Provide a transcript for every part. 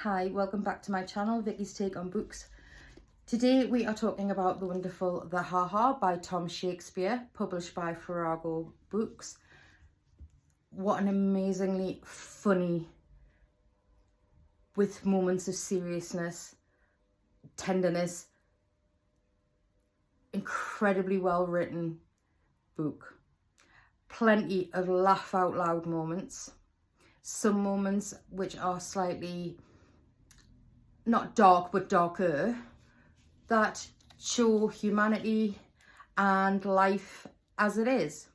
Hi, welcome back to my channel, Vicky's Take on Books. Today we are talking about the wonderful The Ha-Ha by Tom Shakespeare, published by Farrago Books. What an amazingly funny, with moments of seriousness, tenderness, incredibly well written book. Plenty of laugh out loud moments. Some moments which are slightly not dark but darker, that show humanity and life as it is.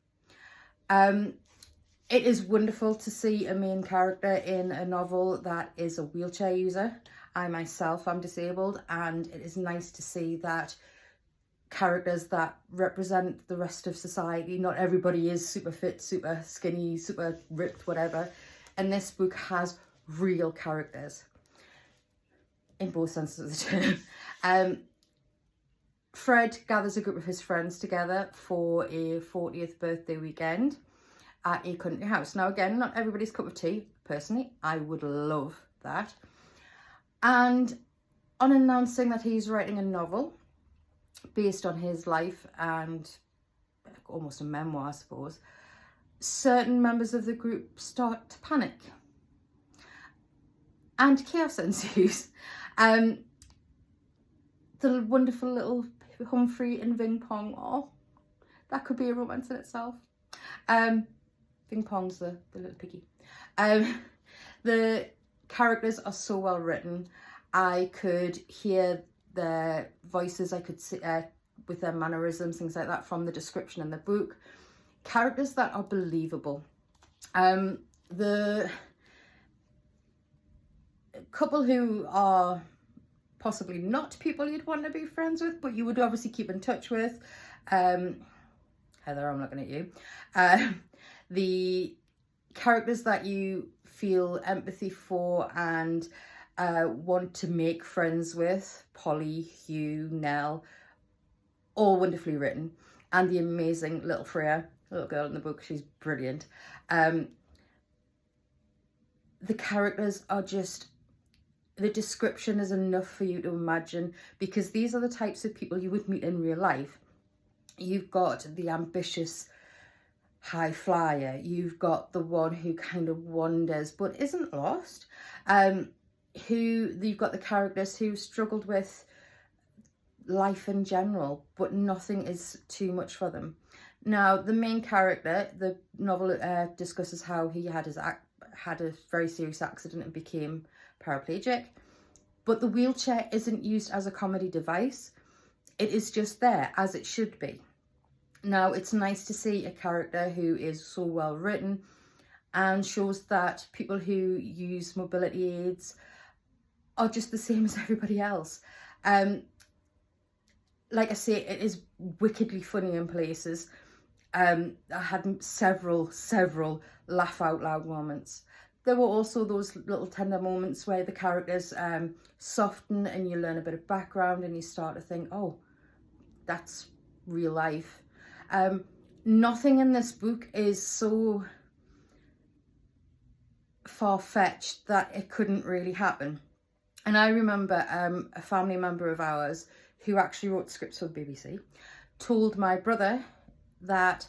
It is wonderful to see a main character in a novel that is a wheelchair user. I myself am disabled, and it is nice to see that characters that represent the rest of society, not everybody is super fit, super skinny, super ripped, whatever, and this book has real characters in both senses of the term. Fred gathers a group of his friends together for a 40th birthday weekend at a country house. Now again, not everybody's cup of tea. Personally, I would love that. And on announcing that he's writing a novel based on his life and almost a memoir, I suppose, certain members of the group start to panic and chaos ensues. The wonderful little Humphrey and Ving Pong, oh, that could be a romance in itself. Ving Pong's the little piggy. The characters are so well written. I could hear their voices, I could see with their mannerisms, things like that from the description in the book. Characters that are believable. The couple who are possibly not people you'd want to be friends with, but you would obviously keep in touch with. Heather, I'm looking at you. The characters that you feel empathy for and want to make friends with, Polly, Hugh, Nell, all wonderfully written. And the amazing little Freya, little girl in the book, she's brilliant. The characters are just, the description is enough for you to imagine, because these are the types of people you would meet in real life. You've got the ambitious high flyer, you've got the one who kind of wanders but isn't lost, you've got the characters who struggled with life in general, but nothing is too much for them. Now, the main character, the novel discusses how he had a very serious accident and became paraplegic, but the wheelchair isn't used as a comedy device. It is just there, as it should be. Now, it's nice to see a character who is so well written and shows that people who use mobility aids are just the same as everybody else. Like I say, it is wickedly funny in places. I had several laugh out loud moments. There were also those little tender moments where the characters soften and you learn a bit of background and you start to think, oh, that's real life. Nothing in this book is so far-fetched that it couldn't really happen. And I remember a family member of ours who actually wrote scripts for the BBC told my brother that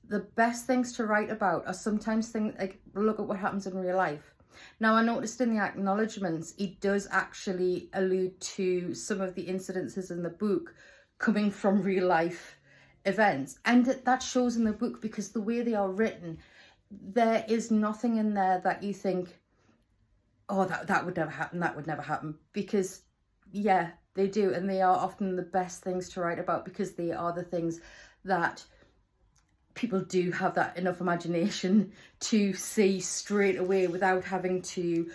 the best things to write about are sometimes things like, look at what happens in real life. Now, I noticed in the acknowledgements, he does actually allude to some of the incidences in the book coming from real life events. And that shows in the book, because the way they are written, there is nothing in there that you think, oh, that would never happen, that would never happen. Because, yeah, they do. And they are often the best things to write about, because they are the things that people do have that enough imagination to see straight away without having to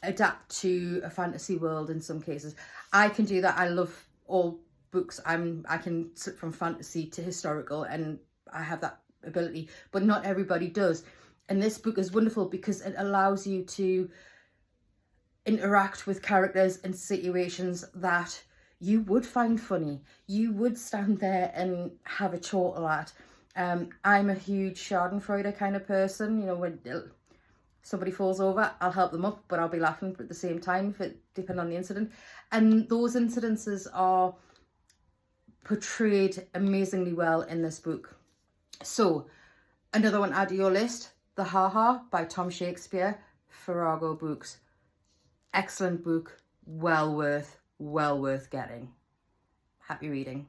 adapt to a fantasy world in some cases. I can do that. I love all books. I can sit from fantasy to historical, and I have that ability, but not everybody does. And this book is wonderful because it allows you to interact with characters in situations that you would find funny. You would stand there and have a chortle at. I'm a huge Schadenfreude kind of person, you know, when somebody falls over, I'll help them up, but I'll be laughing at the same time, depending on the incident. And those incidences are portrayed amazingly well in this book. So, another one add to your list, The Ha Ha by Tom Shakespeare, Farrago Books. Excellent book, well worth getting. Happy reading.